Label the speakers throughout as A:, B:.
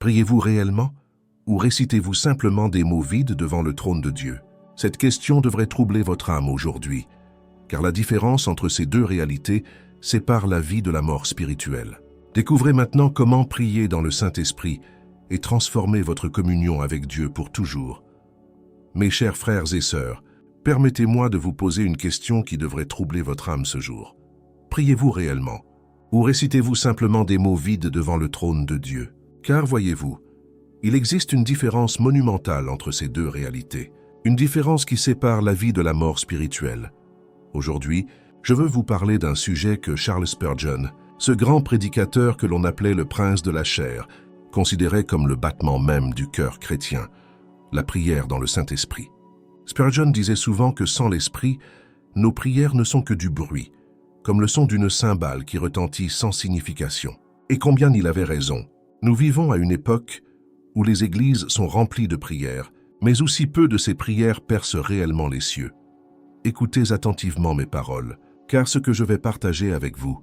A: Priez-vous réellement ou récitez-vous simplement des mots vides devant le trône de Dieu? Cette question devrait troubler votre âme aujourd'hui, car la différence entre ces deux réalités sépare la vie de la mort spirituelle. Découvrez maintenant comment prier dans le Saint-Esprit et transformer votre communion avec Dieu pour toujours. Mes chers frères et sœurs, permettez-moi de vous poser une question qui devrait troubler votre âme ce jour. Priez-vous réellement ou récitez-vous simplement des mots vides devant le trône de Dieu? Car voyez-vous, il existe une différence monumentale entre ces deux réalités, une différence qui sépare la vie de la mort spirituelle. Aujourd'hui, je veux vous parler d'un sujet que Charles Spurgeon, ce grand prédicateur que l'on appelait le prince de la chair, considérait comme le battement même du cœur chrétien, la prière dans le Saint-Esprit. Spurgeon disait souvent que sans l'Esprit, nos prières ne sont que du bruit, comme le son d'une cymbale qui retentit sans signification. Et combien il avait raison. Nous vivons à une époque où les églises sont remplies de prières, mais aussi peu de ces prières percent réellement les cieux. Écoutez attentivement mes paroles, car ce que je vais partager avec vous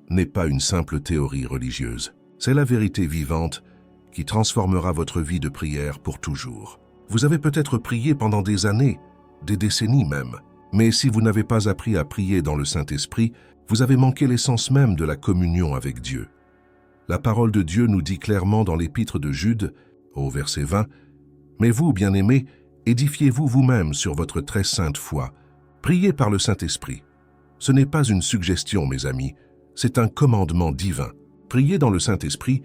A: n'est pas une simple théorie religieuse. C'est la vérité vivante qui transformera votre vie de prière pour toujours. Vous avez peut-être prié pendant des années, des décennies même, mais si vous n'avez pas appris à prier dans le Saint-Esprit, vous avez manqué l'essence même de la communion avec Dieu. La parole de Dieu nous dit clairement dans l'épître de Jude, au verset 20, « Mais vous, bien-aimés, édifiez-vous vous-même sur votre très sainte foi. Priez par le Saint-Esprit. » Ce n'est pas une suggestion, mes amis, c'est un commandement divin. Prier dans le Saint-Esprit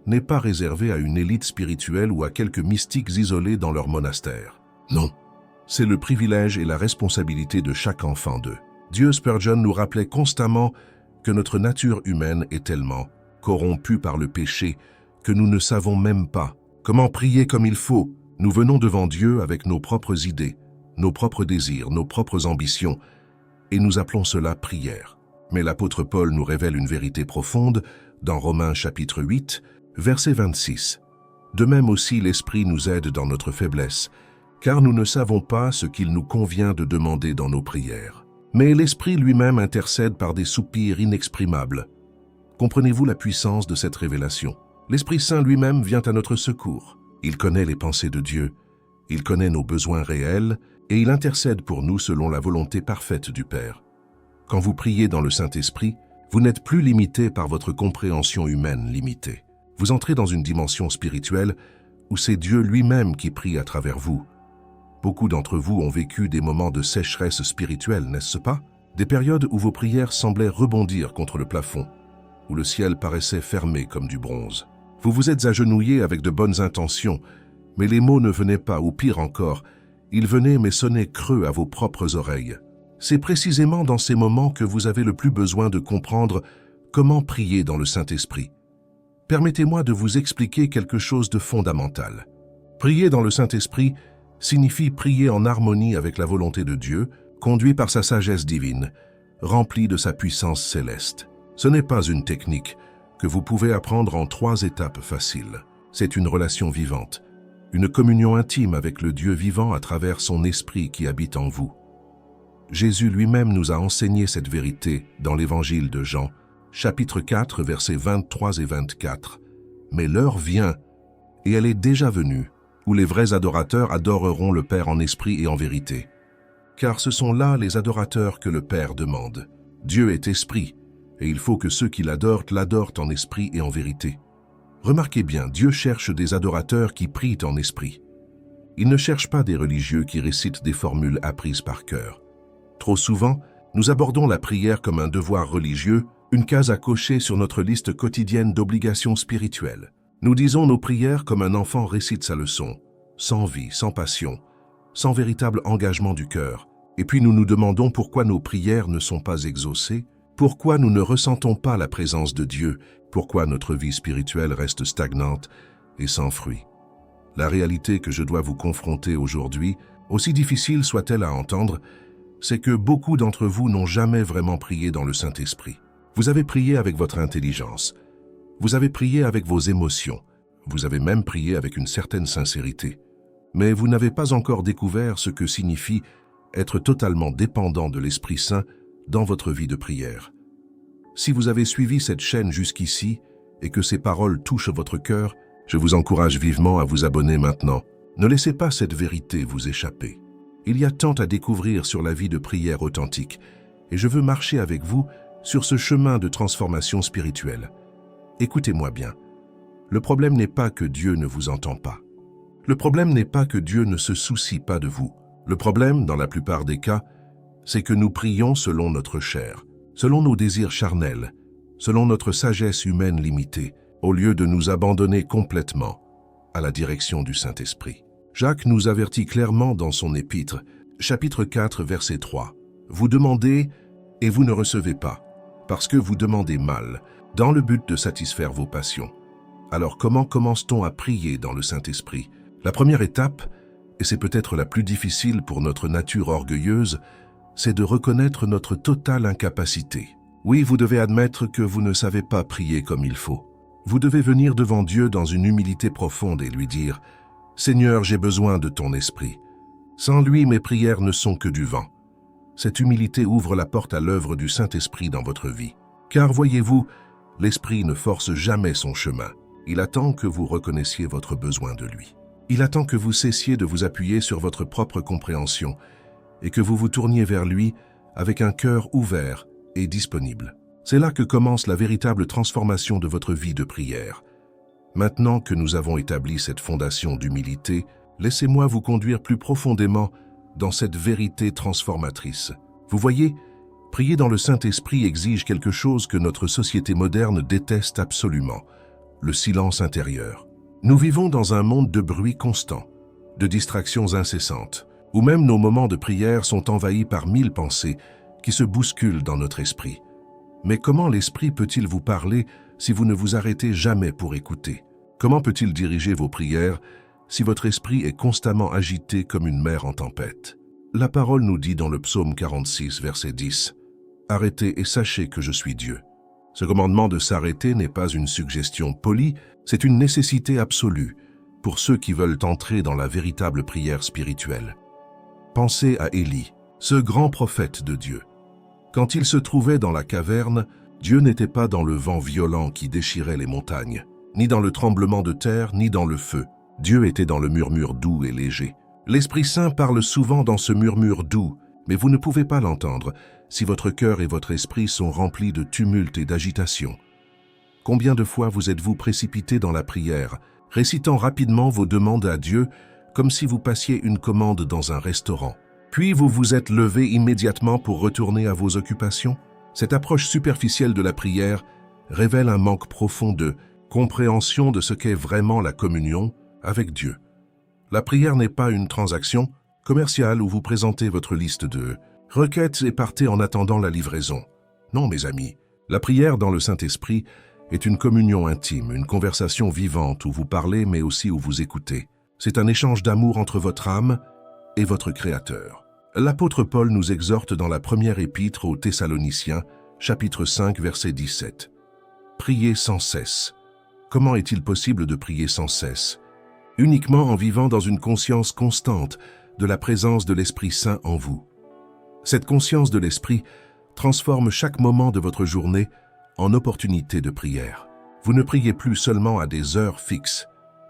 A: n'est pas réservé à une élite spirituelle ou à quelques mystiques isolés dans leur monastère. Non, c'est le privilège et la responsabilité de chaque enfant d'eux. Dieu Spurgeon nous rappelait constamment que notre nature humaine est tellement corrompue par le péché que nous ne savons même pas comment prier comme il faut. Nous venons devant Dieu avec nos propres idées, nos propres désirs, nos propres ambitions, et nous appelons cela prière. Mais l'apôtre Paul nous révèle une vérité profonde dans Romains chapitre 8, verset 26. De même aussi l'Esprit nous aide dans notre faiblesse, car nous ne savons pas ce qu'il nous convient de demander dans nos prières. Mais l'Esprit lui-même intercède par des soupirs inexprimables. Comprenez-vous la puissance de cette révélation? L'Esprit Saint lui-même vient à notre secours. Il connaît les pensées de Dieu, il connaît nos besoins réels et il intercède pour nous selon la volonté parfaite du Père. Quand vous priez dans le Saint-Esprit, vous n'êtes plus limité par votre compréhension humaine limitée. Vous entrez dans une dimension spirituelle où c'est Dieu lui-même qui prie à travers vous. Beaucoup d'entre vous ont vécu des moments de sécheresse spirituelle, n'est-ce pas? Des périodes où vos prières semblaient rebondir contre le plafond, où le ciel paraissait fermé comme du bronze. Vous vous êtes agenouillés avec de bonnes intentions, mais les mots ne venaient pas, ou pire encore, ils venaient mais sonnaient creux à vos propres oreilles. C'est précisément dans ces moments que vous avez le plus besoin de comprendre comment prier dans le Saint-Esprit. Permettez-moi de vous expliquer quelque chose de fondamental. Prier dans le Saint-Esprit signifie prier en harmonie avec la volonté de Dieu, conduit par sa sagesse divine, rempli de sa puissance céleste. Ce n'est pas une technique que vous pouvez apprendre en 3 étapes faciles. C'est une relation vivante, une communion intime avec le Dieu vivant à travers son esprit qui habite en vous. Jésus lui-même nous a enseigné cette vérité dans l'évangile de Jean, chapitre 4, versets 23 et 24. Mais l'heure vient, et elle est déjà venue, où les vrais adorateurs adoreront le Père en esprit et en vérité. Car ce sont là les adorateurs que le Père demande. Dieu est esprit, et il faut que ceux qui l'adorent en esprit et en vérité. Remarquez bien, Dieu cherche des adorateurs qui prient en esprit. Il ne cherche pas des religieux qui récitent des formules apprises par cœur. Trop souvent, nous abordons la prière comme un devoir religieux, une case à cocher sur notre liste quotidienne d'obligations spirituelles. Nous disons nos prières comme un enfant récite sa leçon, sans vie, sans passion, sans véritable engagement du cœur. Et puis nous nous demandons pourquoi nos prières ne sont pas exaucées, pourquoi nous ne ressentons pas la présence de Dieu, pourquoi notre vie spirituelle reste stagnante et sans fruit. La réalité que je dois vous confronter aujourd'hui, aussi difficile soit-elle à entendre, c'est que beaucoup d'entre vous n'ont jamais vraiment prié dans le Saint-Esprit. Vous avez prié avec votre intelligence, vous avez prié avec vos émotions, vous avez même prié avec une certaine sincérité, mais vous n'avez pas encore découvert ce que signifie être totalement dépendant de l'Esprit Saint dans votre vie de prière. Si vous avez suivi cette chaîne jusqu'ici et que ces paroles touchent votre cœur, Je vous encourage vivement à vous abonner maintenant. Ne laissez pas cette vérité vous échapper. Il y a tant à découvrir sur la vie de prière authentique, et je veux marcher avec vous sur ce chemin de transformation spirituelle. Écoutez-moi bien. Le problème n'est pas que Dieu ne vous entend pas. Le problème n'est pas que Dieu ne se soucie pas de vous. Le problème, dans la plupart des cas, c'est que nous prions selon notre chair, selon nos désirs charnels, selon notre sagesse humaine limitée, au lieu de nous abandonner complètement à la direction du Saint-Esprit. Jacques nous avertit clairement dans son épître, chapitre 4, verset 3. « Vous demandez et vous ne recevez pas, parce que vous demandez mal, dans le but de satisfaire vos passions. » Alors comment commence-t-on à prier dans le Saint-Esprit? La première étape, et c'est peut-être la plus difficile pour notre nature orgueilleuse, c'est de reconnaître notre totale incapacité. Oui, vous devez admettre que vous ne savez pas prier comme il faut. Vous devez venir devant Dieu dans une humilité profonde et lui dire « Seigneur, j'ai besoin de ton esprit. Sans lui, mes prières ne sont que du vent. » Cette humilité ouvre la porte à l'œuvre du Saint-Esprit dans votre vie. Car voyez-vous, l'Esprit ne force jamais son chemin. Il attend que vous reconnaissiez votre besoin de lui. Il attend que vous cessiez de vous appuyer sur votre propre compréhension et que vous vous tourniez vers lui avec un cœur ouvert et disponible. C'est là que commence la véritable transformation de votre vie de prière. Maintenant que nous avons établi cette fondation d'humilité, laissez-moi vous conduire plus profondément dans cette vérité transformatrice. Vous voyez, prier dans le Saint-Esprit exige quelque chose que notre société moderne déteste absolument, le silence intérieur. Nous vivons dans un monde de bruit constant, de distractions incessantes, où même nos moments de prière sont envahis par 1000 pensées qui se bousculent dans notre esprit. Mais comment l'Esprit peut-il vous parler si vous ne vous arrêtez jamais pour écouter? Comment peut-il diriger vos prières si votre esprit est constamment agité comme une mer en tempête? La parole nous dit dans le psaume 46, verset 10, « Arrêtez et sachez que je suis Dieu. » Ce commandement de s'arrêter n'est pas une suggestion polie, c'est une nécessité absolue pour ceux qui veulent entrer dans la véritable prière spirituelle. Pensez à Élie, ce grand prophète de Dieu. Quand il se trouvait dans la caverne, Dieu n'était pas dans le vent violent qui déchirait les montagnes, ni dans le tremblement de terre, ni dans le feu. Dieu était dans le murmure doux et léger. L'Esprit Saint parle souvent dans ce murmure doux, mais vous ne pouvez pas l'entendre si votre cœur et votre esprit sont remplis de tumulte et d'agitation. Combien de fois vous êtes-vous précipité dans la prière, récitant rapidement vos demandes à Dieu comme si vous passiez une commande dans un restaurant? Puis vous vous êtes levé immédiatement pour retourner à vos occupations? Cette approche superficielle de la prière révèle un manque profond de compréhension de ce qu'est vraiment la communion avec Dieu. La prière n'est pas une transaction commerciale où vous présentez votre liste de requêtes et partez en attendant la livraison. Non, mes amis, la prière dans le Saint-Esprit est une communion intime, une conversation vivante où vous parlez mais aussi où vous écoutez. C'est un échange d'amour entre votre âme et votre Créateur. L'apôtre Paul nous exhorte dans la première épître aux Thessaloniciens, chapitre 5, verset 17. « Priez sans cesse. » Comment est-il possible de prier sans cesse? Uniquement en vivant dans une conscience constante de la présence de l'Esprit Saint en vous. Cette conscience de l'Esprit transforme chaque moment de votre journée en opportunité de prière. Vous ne priez plus seulement à des heures fixes,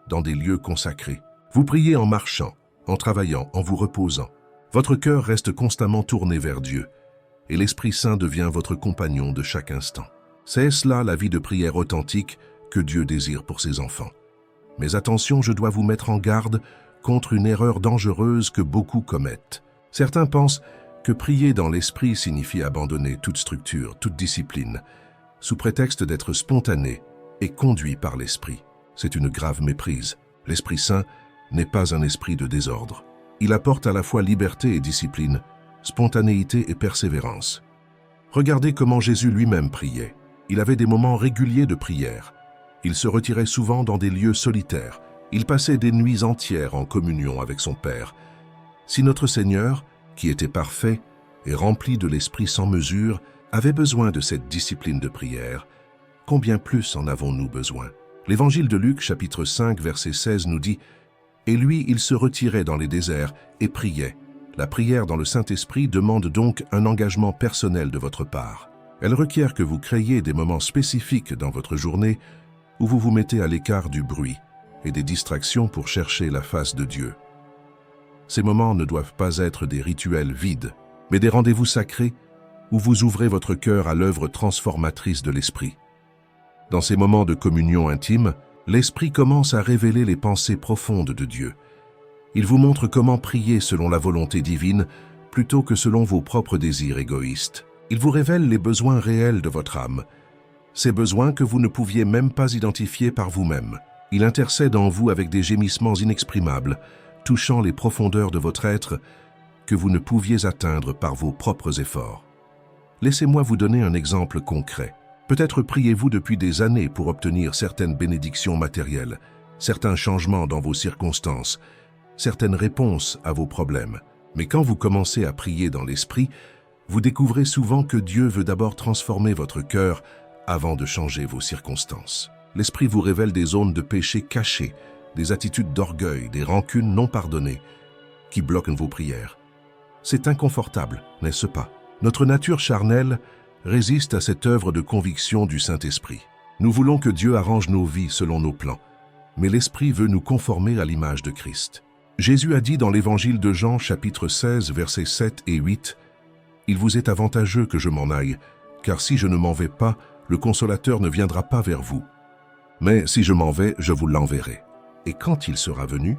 A: dans des lieux consacrés. Vous priez en marchant, en travaillant, en vous reposant. Votre cœur reste constamment tourné vers Dieu, et l'Esprit Saint devient votre compagnon de chaque instant. C'est cela la vie de prière authentique que Dieu désire pour ses enfants. Mais attention, je dois vous mettre en garde contre une erreur dangereuse que beaucoup commettent. Certains pensent que prier dans l'Esprit signifie abandonner toute structure, toute discipline, sous prétexte d'être spontané et conduit par l'Esprit. C'est une grave méprise. L'Esprit Saint n'est pas un esprit de désordre. Il apporte à la fois liberté et discipline, spontanéité et persévérance. Regardez comment Jésus lui-même priait. Il avait des moments réguliers de prière. Il se retirait souvent dans des lieux solitaires. Il passait des nuits entières en communion avec son Père. Si notre Seigneur, qui était parfait et rempli de l'Esprit sans mesure, avait besoin de cette discipline de prière, combien plus en avons-nous besoin? L'Évangile de Luc, chapitre 5, verset 16, nous dit « Et lui, il se retirait dans les déserts et priait. » La prière dans le Saint-Esprit demande donc un engagement personnel de votre part. Elle requiert que vous créiez des moments spécifiques dans votre journée où vous vous mettez à l'écart du bruit, et des distractions pour chercher la face de Dieu. Ces moments ne doivent pas être des rituels vides, mais des rendez-vous sacrés où vous ouvrez votre cœur à l'œuvre transformatrice de l'Esprit. Dans ces moments de communion intime, l'Esprit commence à révéler les pensées profondes de Dieu. Il vous montre comment prier selon la volonté divine plutôt que selon vos propres désirs égoïstes. Il vous révèle les besoins réels de votre âme, ces besoins que vous ne pouviez même pas identifier par vous-même. Il intercède en vous avec des gémissements inexprimables, touchant les profondeurs de votre être que vous ne pouviez atteindre par vos propres efforts. Laissez-moi vous donner un exemple concret. Peut-être priez-vous depuis des années pour obtenir certaines bénédictions matérielles, certains changements dans vos circonstances, certaines réponses à vos problèmes. Mais quand vous commencez à prier dans l'esprit, vous découvrez souvent que Dieu veut d'abord transformer votre cœur avant de changer vos circonstances. L'esprit vous révèle des zones de péché cachées, des attitudes d'orgueil, des rancunes non pardonnées qui bloquent vos prières. C'est inconfortable, n'est-ce pas? Notre nature charnelle résiste à cette œuvre de conviction du Saint-Esprit. Nous voulons que Dieu arrange nos vies selon nos plans, mais l'Esprit veut nous conformer à l'image de Christ. Jésus a dit dans l'Évangile de Jean, chapitre 16, versets 7 et 8, « Il vous est avantageux que je m'en aille, car si je ne m'en vais pas, le Consolateur ne viendra pas vers vous. Mais si je m'en vais, je vous l'enverrai. Et quand il sera venu,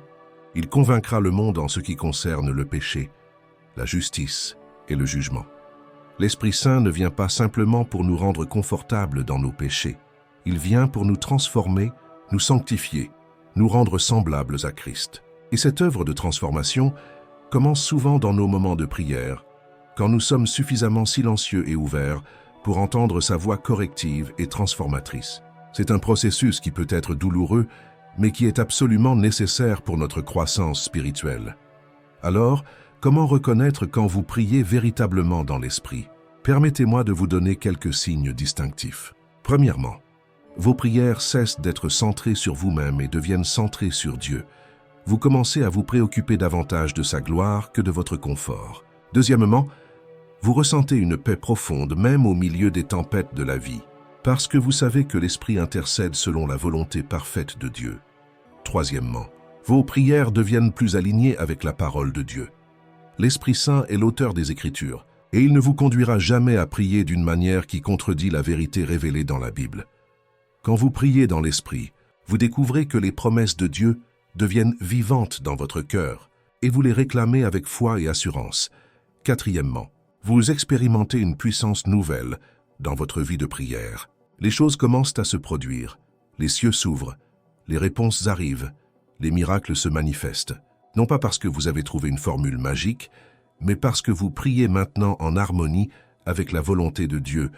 A: il convaincra le monde en ce qui concerne le péché, la justice et le jugement. » L'Esprit Saint ne vient pas simplement pour nous rendre confortables dans nos péchés. Il vient pour nous transformer, nous sanctifier, nous rendre semblables à Christ. Et cette œuvre de transformation commence souvent dans nos moments de prière, quand nous sommes suffisamment silencieux et ouverts pour entendre sa voix corrective et transformatrice. C'est un processus qui peut être douloureux, mais qui est absolument nécessaire pour notre croissance spirituelle. Alors, comment reconnaître quand vous priez véritablement dans l'Esprit? Permettez-moi de vous donner quelques signes distinctifs. Premièrement, vos prières cessent d'être centrées sur vous-même et deviennent centrées sur Dieu. Vous commencez à vous préoccuper davantage de sa gloire que de votre confort. Deuxièmement, vous ressentez une paix profonde même au milieu des tempêtes de la vie, parce que vous savez que l'Esprit intercède selon la volonté parfaite de Dieu. Troisièmement, vos prières deviennent plus alignées avec la parole de Dieu. L'Esprit Saint est l'auteur des Écritures, et il ne vous conduira jamais à prier d'une manière qui contredit la vérité révélée dans la Bible. Quand vous priez dans l'Esprit, vous découvrez que les promesses de Dieu deviennent vivantes dans votre cœur, et vous les réclamez avec foi et assurance. Quatrièmement, vous expérimentez une puissance nouvelle dans votre vie de prière. Les choses commencent à se produire, les cieux s'ouvrent, les réponses arrivent, les miracles se manifestent. Non pas parce que vous avez trouvé une formule magique, mais parce que vous priez maintenant en harmonie avec la volonté de Dieu,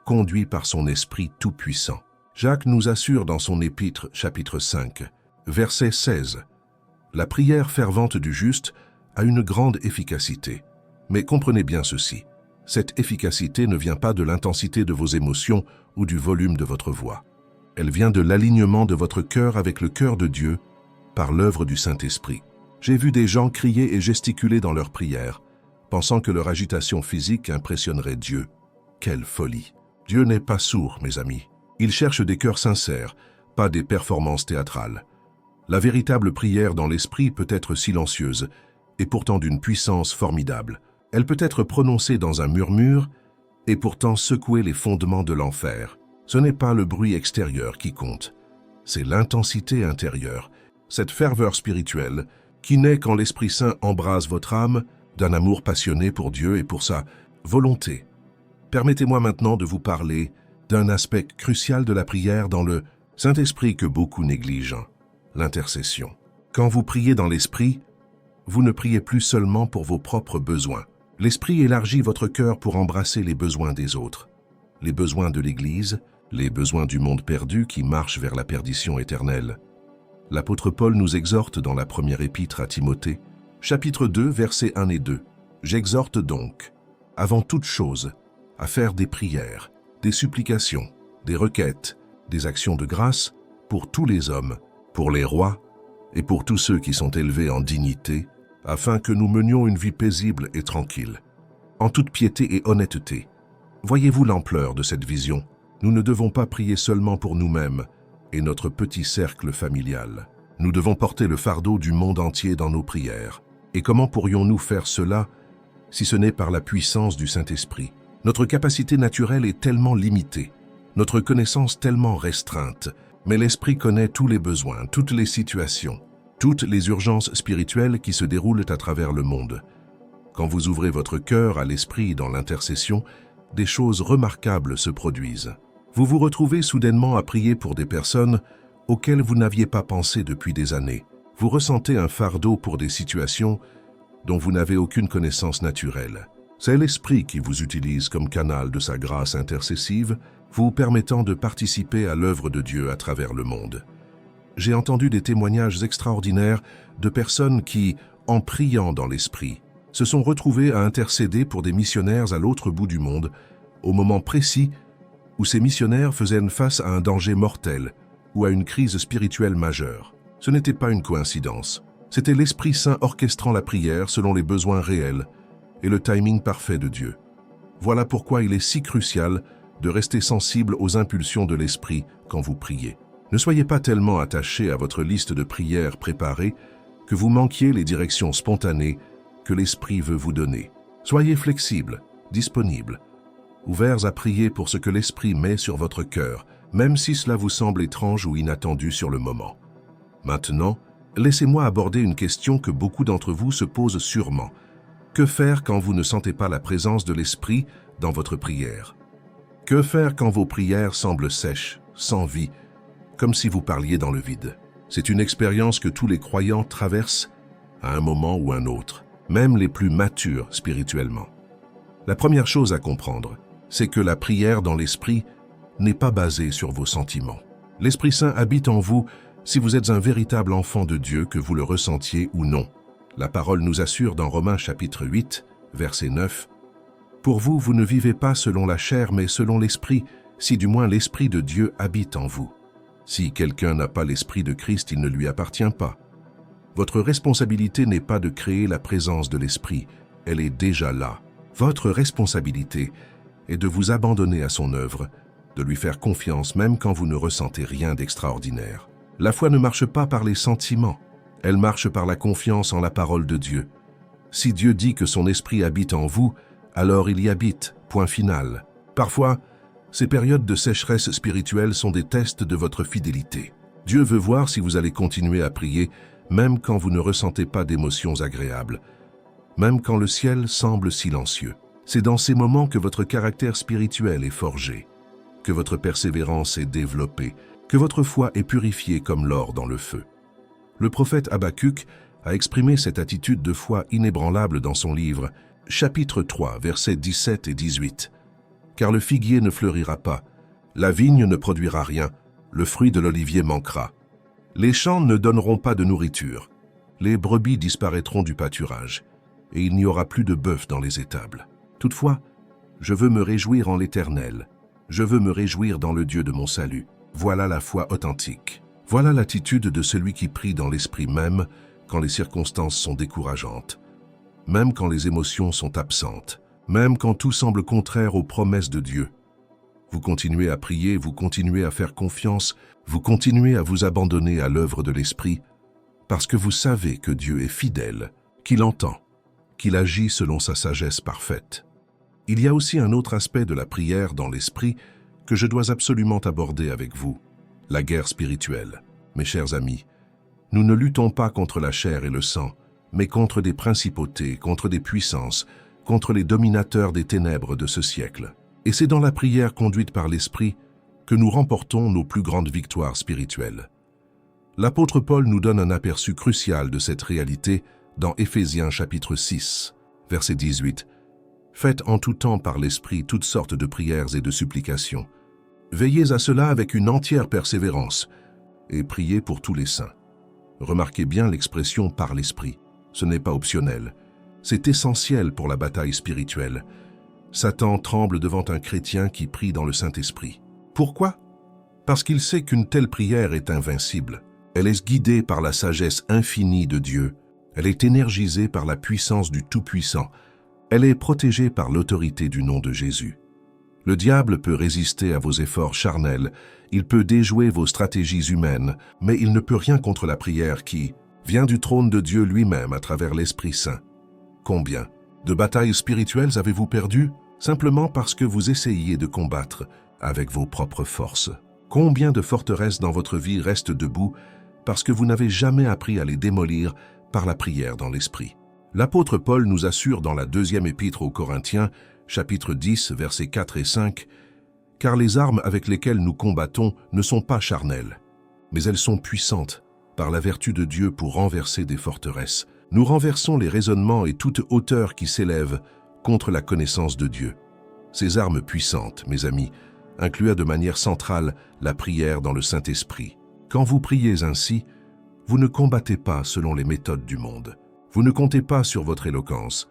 A: conduit par son Esprit tout-puissant. Jacques nous assure dans son épître, chapitre 5, verset 16, « La prière fervente du juste a une grande efficacité. Mais comprenez bien ceci, cette efficacité ne vient pas de l'intensité de vos émotions ou du volume de votre voix. Elle vient de l'alignement de votre cœur avec le cœur de Dieu par l'œuvre du Saint-Esprit. J'ai vu des gens crier et gesticuler dans leurs prières, pensant que leur agitation physique impressionnerait Dieu. Quelle folie! Dieu n'est pas sourd, mes amis. Il cherche des cœurs sincères, pas des performances théâtrales. La véritable prière dans l'esprit peut être silencieuse, et pourtant d'une puissance formidable. Elle peut être prononcée dans un murmure, et pourtant secouer les fondements de l'enfer. Ce n'est pas le bruit extérieur qui compte, c'est l'intensité intérieure, cette ferveur spirituelle qui naît quand l'Esprit Saint embrase votre âme d'un amour passionné pour Dieu et pour sa volonté. Permettez-moi maintenant de vous parler d'un aspect crucial de la prière dans le Saint-Esprit que beaucoup négligent, l'intercession. Quand vous priez dans l'Esprit, vous ne priez plus seulement pour vos propres besoins. L'Esprit élargit votre cœur pour embrasser les besoins des autres, les besoins de l'Église, les besoins du monde perdu qui marche vers la perdition éternelle. L'apôtre Paul nous exhorte dans la première épître à Timothée, chapitre 2, versets 1 et 2. « J'exhorte donc, avant toute chose, à faire des prières, des supplications, des requêtes, des actions de grâce pour tous les hommes, pour les rois et pour tous ceux qui sont élevés en dignité, afin que nous menions une vie paisible et tranquille, en toute piété et honnêteté. » Voyez-vous l'ampleur de cette vision? Nous ne devons pas prier seulement pour nous-mêmes et notre petit cercle familial. Nous devons porter le fardeau du monde entier dans nos prières. Et comment pourrions-nous faire cela si ce n'est par la puissance du Saint-Esprit? Notre capacité naturelle est tellement limitée, notre connaissance tellement restreinte, mais l'Esprit connaît tous les besoins, toutes les situations, toutes les urgences spirituelles qui se déroulent à travers le monde. Quand vous ouvrez votre cœur à l'Esprit dans l'intercession, des choses remarquables se produisent. Vous vous retrouvez soudainement à prier pour des personnes auxquelles vous n'aviez pas pensé depuis des années. Vous ressentez un fardeau pour des situations dont vous n'avez aucune connaissance naturelle. C'est l'Esprit qui vous utilise comme canal de sa grâce intercessive, vous permettant de participer à l'œuvre de Dieu à travers le monde. J'ai entendu des témoignages extraordinaires de personnes qui, en priant dans l'Esprit, se sont retrouvées à intercéder pour des missionnaires à l'autre bout du monde, au moment précis où ces missionnaires faisaient face à un danger mortel ou à une crise spirituelle majeure. Ce n'était pas une coïncidence. C'était l'Esprit Saint orchestrant la prière selon les besoins réels et le timing parfait de Dieu. Voilà pourquoi il est si crucial de rester sensible aux impulsions de l'Esprit quand vous priez. Ne soyez pas tellement attaché à votre liste de prières préparées que vous manquiez les directions spontanées que l'Esprit veut vous donner. Soyez flexibles, disponibles, ouverts à prier pour ce que l'Esprit met sur votre cœur, même si cela vous semble étrange ou inattendu sur le moment. Maintenant, laissez-moi aborder une question que beaucoup d'entre vous se posent sûrement. Que faire quand vous ne sentez pas la présence de l'Esprit dans votre prière? Que faire quand vos prières semblent sèches, sans vie, comme si vous parliez dans le vide? C'est une expérience que tous les croyants traversent à un moment ou un autre, même les plus matures spirituellement. La première chose à comprendre, c'est que la prière dans l'Esprit n'est pas basée sur vos sentiments. L'Esprit Saint habite en vous si vous êtes un véritable enfant de Dieu, que vous le ressentiez ou non. La parole nous assure dans Romains chapitre 8, verset 9, « Pour vous, vous ne vivez pas selon la chair, mais selon l'Esprit, si du moins l'Esprit de Dieu habite en vous. Si quelqu'un n'a pas l'Esprit de Christ, il ne lui appartient pas. » Votre responsabilité n'est pas de créer la présence de l'Esprit, elle est déjà là. Votre responsabilité est de vous abandonner à son œuvre, de lui faire confiance même quand vous ne ressentez rien d'extraordinaire. La foi ne marche pas par les sentiments, elle marche par la confiance en la parole de Dieu. Si Dieu dit que son esprit habite en vous, alors il y habite, point final. Parfois, ces périodes de sécheresse spirituelle sont des tests de votre fidélité. Dieu veut voir si vous allez continuer à prier, même quand vous ne ressentez pas d'émotions agréables, même quand le ciel semble silencieux. C'est dans ces moments que votre caractère spirituel est forgé, que votre persévérance est développée, que votre foi est purifiée comme l'or dans le feu. Le prophète Habakkuk a exprimé cette attitude de foi inébranlable dans son livre, chapitre 3, versets 17 et 18. « Car le figuier ne fleurira pas, la vigne ne produira rien, le fruit de l'olivier manquera. Les champs ne donneront pas de nourriture, les brebis disparaîtront du pâturage, et il n'y aura plus de bœuf dans les étables. Toutefois, je veux me réjouir en l'Éternel, je veux me réjouir dans le Dieu de mon salut. » Voilà la foi authentique. Voilà l'attitude de celui qui prie dans l'esprit même quand les circonstances sont décourageantes, même quand les émotions sont absentes, même quand tout semble contraire aux promesses de Dieu. Vous continuez à prier, vous continuez à faire confiance, vous continuez à vous abandonner à l'œuvre de l'Esprit, parce que vous savez que Dieu est fidèle, qu'il entend, qu'il agit selon sa sagesse parfaite. Il y a aussi un autre aspect de la prière dans l'Esprit que je dois absolument aborder avec vous, la guerre spirituelle. Mes chers amis, nous ne luttons pas contre la chair et le sang, mais contre des principautés, contre des puissances, contre les dominateurs des ténèbres de ce siècle. Et c'est dans la prière conduite par l'Esprit que nous remportons nos plus grandes victoires spirituelles. L'apôtre Paul nous donne un aperçu crucial de cette réalité dans Éphésiens chapitre 6, verset 18. « Faites en tout temps par l'Esprit toutes sortes de prières et de supplications. Veillez à cela avec une entière persévérance et priez pour tous les saints. » Remarquez bien l'expression « par l'Esprit ». Ce n'est pas optionnel. C'est essentiel pour la bataille spirituelle. Satan tremble devant un chrétien qui prie dans le Saint-Esprit. Pourquoi? Parce qu'il sait qu'une telle prière est invincible. Elle est guidée par la sagesse infinie de Dieu. Elle est énergisée par la puissance du Tout-Puissant. Elle est protégée par l'autorité du nom de Jésus. Le diable peut résister à vos efforts charnels, il peut déjouer vos stratégies humaines, mais il ne peut rien contre la prière qui vient du trône de Dieu lui-même à travers l'Esprit Saint. Combien de batailles spirituelles avez-vous perdues simplement parce que vous essayiez de combattre avec vos propres forces? Combien de forteresses dans votre vie restent debout parce que vous n'avez jamais appris à les démolir par la prière dans l'Esprit? L'apôtre Paul nous assure dans la deuxième épître aux Corinthiens, chapitre 10, versets 4 et 5, « Car les armes avec lesquelles nous combattons ne sont pas charnelles, mais elles sont puissantes par la vertu de Dieu pour renverser des forteresses. Nous renversons les raisonnements et toute hauteur qui s'élève contre la connaissance de Dieu. » Ces armes puissantes, mes amis, incluaient de manière centrale la prière dans le Saint-Esprit. Quand vous priez ainsi, vous ne combattez pas selon les méthodes du monde. Vous ne comptez pas sur votre éloquence,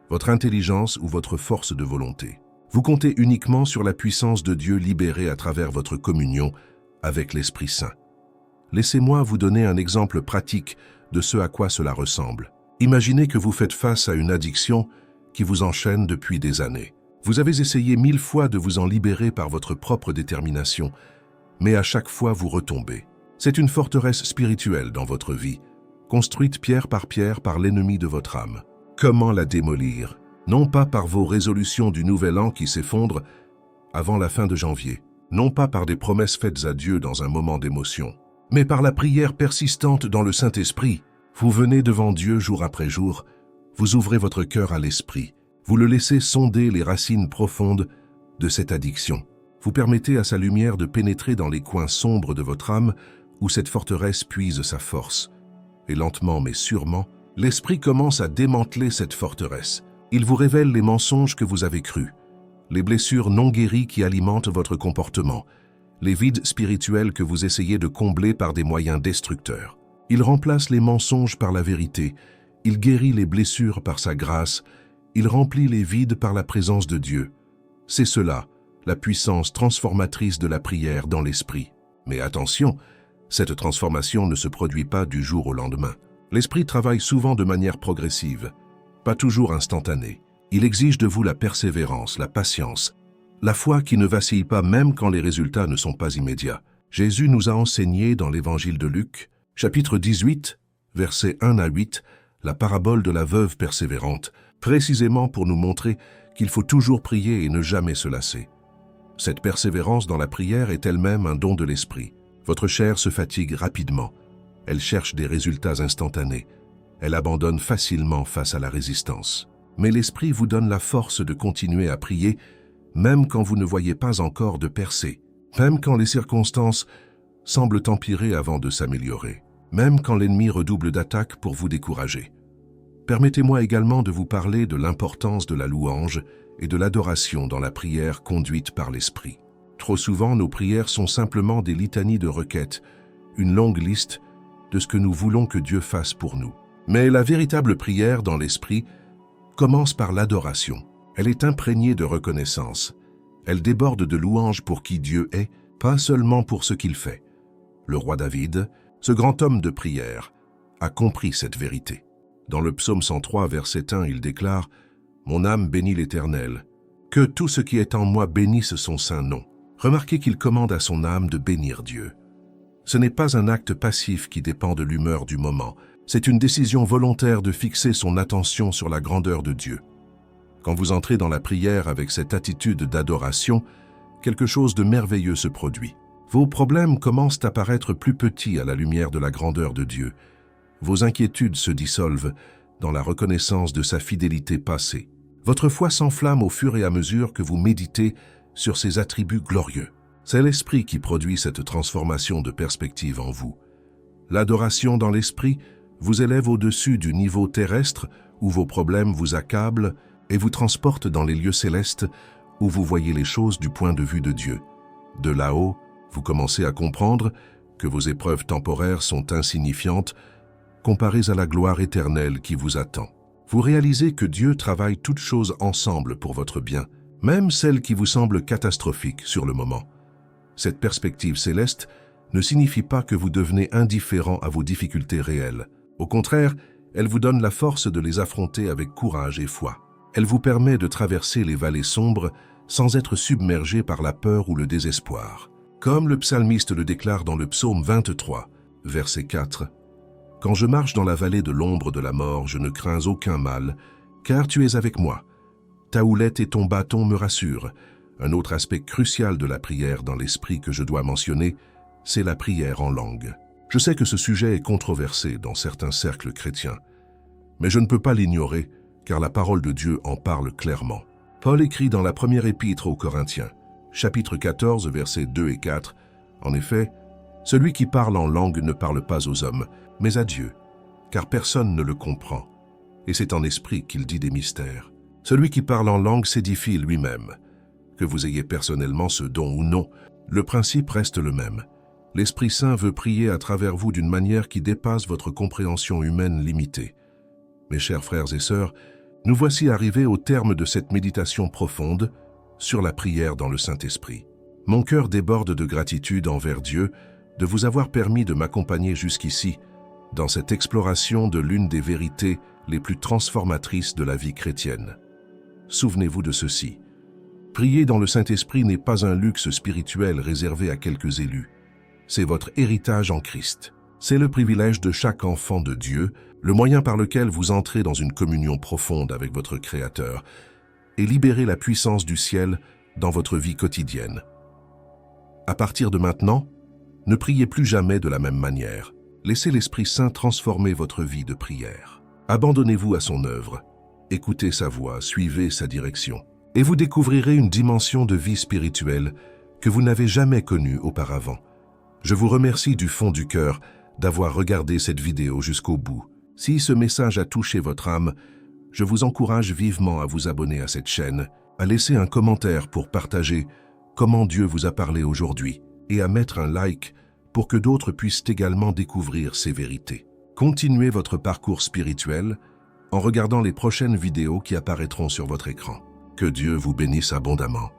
A: votre intelligence ou votre force de volonté. Vous comptez uniquement sur la puissance de Dieu libérée à travers votre communion avec l'Esprit Saint. Laissez-moi vous donner un exemple pratique de ce à quoi cela ressemble. Imaginez que vous faites face à une addiction qui vous enchaîne depuis des années. Vous avez essayé 1000 fois de vous en libérer par votre propre détermination, mais à chaque fois vous retombez. C'est une forteresse spirituelle dans votre vie, construite pierre par l'ennemi de votre âme. Comment la démolir? Non pas par vos résolutions du nouvel an qui s'effondrent avant la fin de janvier, non pas par des promesses faites à Dieu dans un moment d'émotion, mais par la prière persistante dans le Saint-Esprit. Vous venez devant Dieu jour après jour, vous ouvrez votre cœur à l'Esprit, vous le laissez sonder les racines profondes de cette addiction. Vous permettez à sa lumière de pénétrer dans les coins sombres de votre âme où cette forteresse puise sa force. Et lentement mais sûrement, l'Esprit commence à démanteler cette forteresse. Il vous révèle les mensonges que vous avez crus, les blessures non guéries qui alimentent votre comportement, les vides spirituels que vous essayez de combler par des moyens destructeurs. Il remplace les mensonges par la vérité, il guérit les blessures par sa grâce, il remplit les vides par la présence de Dieu. C'est cela, la puissance transformatrice de la prière dans l'Esprit. Mais attention, cette transformation ne se produit pas du jour au lendemain. L'Esprit travaille souvent de manière progressive, pas toujours instantanée. Il exige de vous la persévérance, la patience, la foi qui ne vacille pas même quand les résultats ne sont pas immédiats. Jésus nous a enseigné dans l'Évangile de Luc, chapitre 18, versets 1 à 8, la parabole de la veuve persévérante, précisément pour nous montrer qu'il faut toujours prier et ne jamais se lasser. Cette persévérance dans la prière est elle-même un don de l'Esprit. Votre chair se fatigue rapidement. Elle cherche des résultats instantanés. Elle abandonne facilement face à la résistance. Mais l'Esprit vous donne la force de continuer à prier, même quand vous ne voyez pas encore de percée, même quand les circonstances semblent empirer avant de s'améliorer, même quand l'ennemi redouble d'attaques pour vous décourager. Permettez-moi également de vous parler de l'importance de la louange et de l'adoration dans la prière conduite par l'Esprit. Trop souvent, nos prières sont simplement des litanies de requêtes, une longue liste de ce que nous voulons que Dieu fasse pour nous. Mais la véritable prière dans l'Esprit commence par l'adoration. Elle est imprégnée de reconnaissance. Elle déborde de louanges pour qui Dieu est, pas seulement pour ce qu'il fait. Le roi David, ce grand homme de prière, a compris cette vérité. Dans le psaume 103, verset 1, il déclare « Mon âme bénit l'Éternel, que tout ce qui est en moi bénisse son saint nom. » Remarquez qu'il commande à son âme de bénir Dieu. Ce n'est pas un acte passif qui dépend de l'humeur du moment, c'est une décision volontaire de fixer son attention sur la grandeur de Dieu. Quand vous entrez dans la prière avec cette attitude d'adoration, quelque chose de merveilleux se produit. Vos problèmes commencent à paraître plus petits à la lumière de la grandeur de Dieu. Vos inquiétudes se dissolvent dans la reconnaissance de sa fidélité passée. Votre foi s'enflamme au fur et à mesure que vous méditez sur ses attributs glorieux. C'est l'Esprit qui produit cette transformation de perspective en vous. L'adoration dans l'Esprit vous élève au-dessus du niveau terrestre où vos problèmes vous accablent et vous transporte dans les lieux célestes où vous voyez les choses du point de vue de Dieu. De là-haut, vous commencez à comprendre que vos épreuves temporaires sont insignifiantes comparées à la gloire éternelle qui vous attend. Vous réalisez que Dieu travaille toutes choses ensemble pour votre bien, même celles qui vous semblent catastrophiques sur le moment. Cette perspective céleste ne signifie pas que vous devenez indifférent à vos difficultés réelles. Au contraire, elle vous donne la force de les affronter avec courage et foi. Elle vous permet de traverser les vallées sombres sans être submergé par la peur ou le désespoir. Comme le psalmiste le déclare dans le psaume 23, verset 4, « Quand je marche dans la vallée de l'ombre de la mort, je ne crains aucun mal, car tu es avec moi. Ta houlette et ton bâton me rassurent. » Un autre aspect crucial de la prière dans l'esprit que je dois mentionner, c'est la prière en langue. Je sais que ce sujet est controversé dans certains cercles chrétiens, mais je ne peux pas l'ignorer, car la parole de Dieu en parle clairement. Paul écrit dans la première épître aux Corinthiens, chapitre 14, versets 2 et 4, « En effet, celui qui parle en langue ne parle pas aux hommes, mais à Dieu, car personne ne le comprend, et c'est en esprit qu'il dit des mystères. Celui qui parle en langue s'édifie lui-même. Que vous ayez personnellement ce don ou non, le principe reste le même. L'Esprit Saint veut prier à travers vous d'une manière qui dépasse votre compréhension humaine limitée. Mes chers frères et sœurs, nous voici arrivés au terme de cette méditation profonde sur la prière dans le Saint-Esprit. Mon cœur déborde de gratitude envers Dieu de vous avoir permis de m'accompagner jusqu'ici dans cette exploration de l'une des vérités les plus transformatrices de la vie chrétienne. Souvenez-vous de ceci. Prier dans le Saint-Esprit n'est pas un luxe spirituel réservé à quelques élus. C'est votre héritage en Christ. C'est le privilège de chaque enfant de Dieu, le moyen par lequel vous entrez dans une communion profonde avec votre Créateur et libérez la puissance du ciel dans votre vie quotidienne. À partir de maintenant, ne priez plus jamais de la même manière. Laissez l'Esprit Saint transformer votre vie de prière. Abandonnez-vous à son œuvre. Écoutez sa voix, suivez sa direction. Et vous découvrirez une dimension de vie spirituelle que vous n'avez jamais connue auparavant. Je vous remercie du fond du cœur d'avoir regardé cette vidéo jusqu'au bout. Si ce message a touché votre âme, je vous encourage vivement à vous abonner à cette chaîne, à laisser un commentaire pour partager comment Dieu vous a parlé aujourd'hui et à mettre un like pour que d'autres puissent également découvrir ces vérités. Continuez votre parcours spirituel en regardant les prochaines vidéos qui apparaîtront sur votre écran. Que Dieu vous bénisse abondamment.